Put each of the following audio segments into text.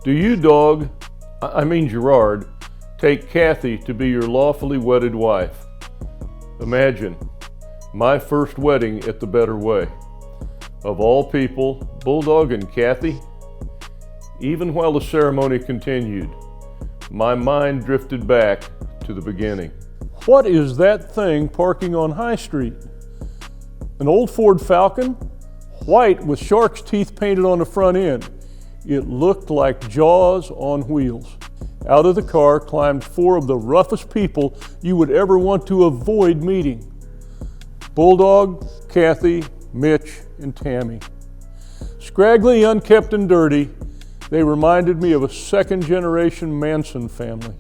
Do you, Gerard, take Cathy to be your lawfully wedded wife? Imagine, my first wedding at the Better Way. Of all people, Bulldog and Cathy? Even while the ceremony continued, my mind drifted back to the beginning. What is that thing parking on High Street? An old Ford Falcon? White with shark's teeth painted on the front end. It looked like Jaws on wheels. Out of the car climbed four of the roughest people you would ever want to avoid meeting. Bulldog, Cathy, Mitch, and Tammy. Scraggly, unkempt, and dirty, they reminded me of a second-generation Manson family.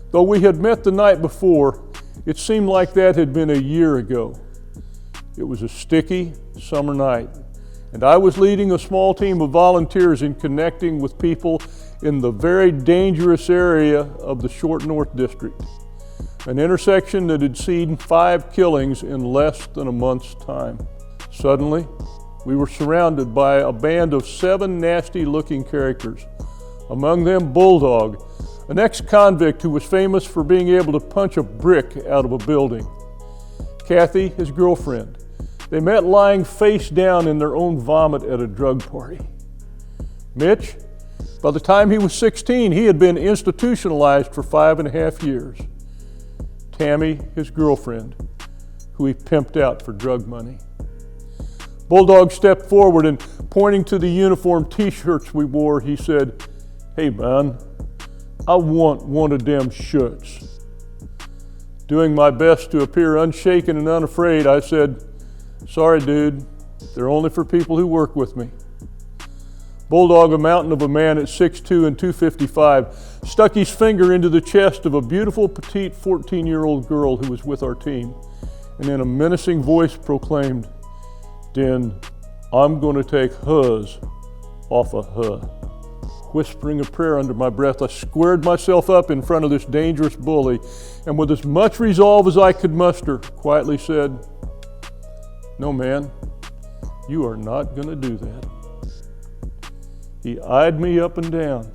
Though we had met the night before, it seemed like that had been a year ago. It was a sticky summer night, and I was leading a small team of volunteers in connecting with people in the very dangerous area of the Short North District, an intersection that had seen 5 killings in less than a month's time. Suddenly, we were surrounded by a band of 7 nasty-looking characters, among them Bulldog, an ex-convict who was famous for being able to punch a brick out of a building. Cathy, his girlfriend. They met lying face down in their own vomit at a drug party. Mitch, by the time he was 16, he had been institutionalized for 5.5 years. Tammy, his girlfriend, who he pimped out for drug money. Bulldog stepped forward and, pointing to the uniform t-shirts we wore, he said, "Hey man, I want one of them shirts." Doing my best to appear unshaken and unafraid, I said, "Sorry dude, they're only for people who work with me." Bulldog, a mountain of a man at 6'2" and 255, stuck his finger into the chest of a beautiful petite 14-year-old girl who was with our team, and in a menacing voice proclaimed, "Den, I'm gonna take hers off of her." Whispering a prayer under my breath, I squared myself up in front of this dangerous bully, and with as much resolve as I could muster, quietly said, "No man, you are not gonna do that." He eyed me up and down,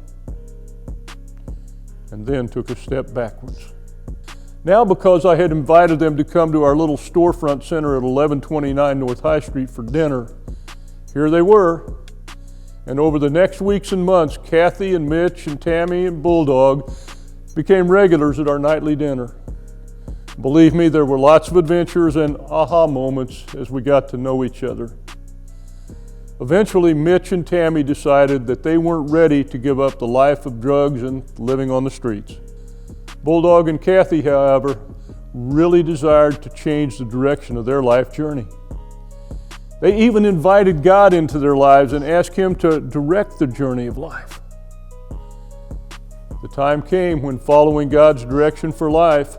and then took a step backwards. Now, because I had invited them to come to our little storefront center at 1129 North High Street for dinner, here they were. And over the next weeks and months, Cathy and Mitch and Tammy and Bulldog became regulars at our nightly dinner. Believe me, there were lots of adventures and aha moments as we got to know each other. Eventually, Mitch and Tammy decided that they weren't ready to give up the life of drugs and living on the streets. Bulldog and Cathy, however, really desired to change the direction of their life journey. They even invited God into their lives and asked Him to direct the journey of life. The time came when following God's direction for life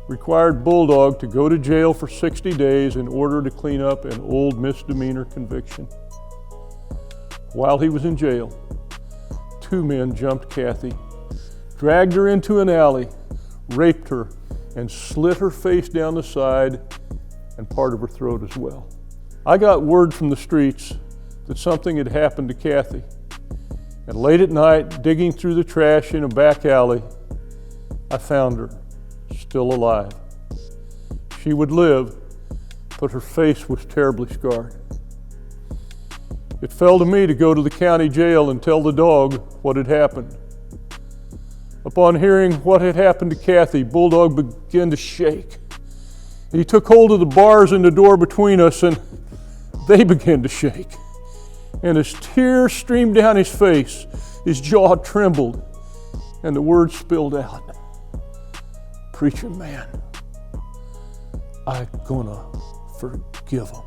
required Bulldog to go to jail for 60 days in order to clean up an old misdemeanor conviction. While he was in jail, 2 men jumped Cathy, dragged her into an alley, raped her, and slit her face down the side and part of her throat as well. I got word from the streets that something had happened to Cathy, and late at night, digging through the trash in a back alley, I found her, still alive. She would live, but her face was terribly scarred. It fell to me to go to the county jail and tell the dog what had happened. Upon hearing what had happened to Cathy, Bulldog began to shake. He took hold of the bars in the door between us, and they began to shake. And as tears streamed down his face, his jaw trembled, and the words spilled out, "Preacher man, I gonna forgive him."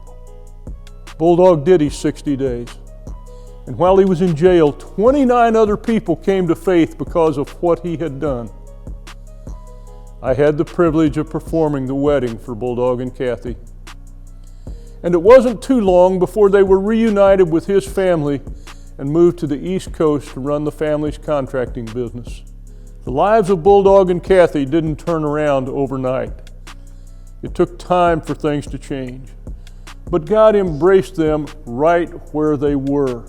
Bulldog did his 60 days. And while he was in jail, 29 other people came to faith because of what he had done. I had the privilege of performing the wedding for Bulldog and Cathy. And it wasn't too long before they were reunited with his family and moved to the East Coast to run the family's contracting business. The lives of Bulldog and Cathy didn't turn around overnight. It took time for things to change. But God embraced them right where they were.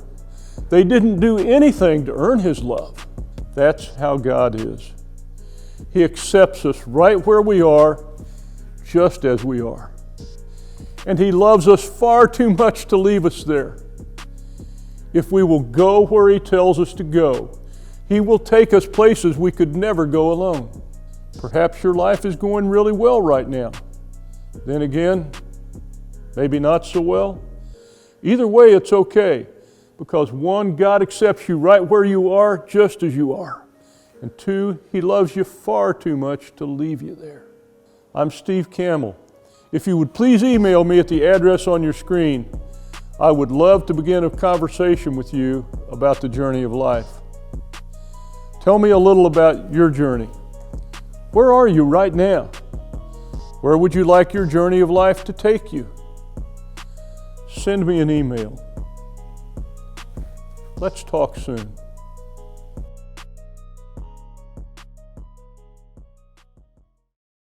They didn't do anything to earn His love. That's how God is. He accepts us right where we are, just as we are. And He loves us far too much to leave us there. If we will go where He tells us to go, He will take us places we could never go alone. Perhaps your life is going really well right now. Then again, maybe not so well. Either way, it's okay, because one, God accepts you right where you are, just as you are. And two, He loves you far too much to leave you there. I'm Steve Campbell. If you would please email me at the address on your screen, I would love to begin a conversation with you about the journey of life. Tell me a little about your journey. Where are you right now? Where would you like your journey of life to take you? Send me an email. Let's talk soon.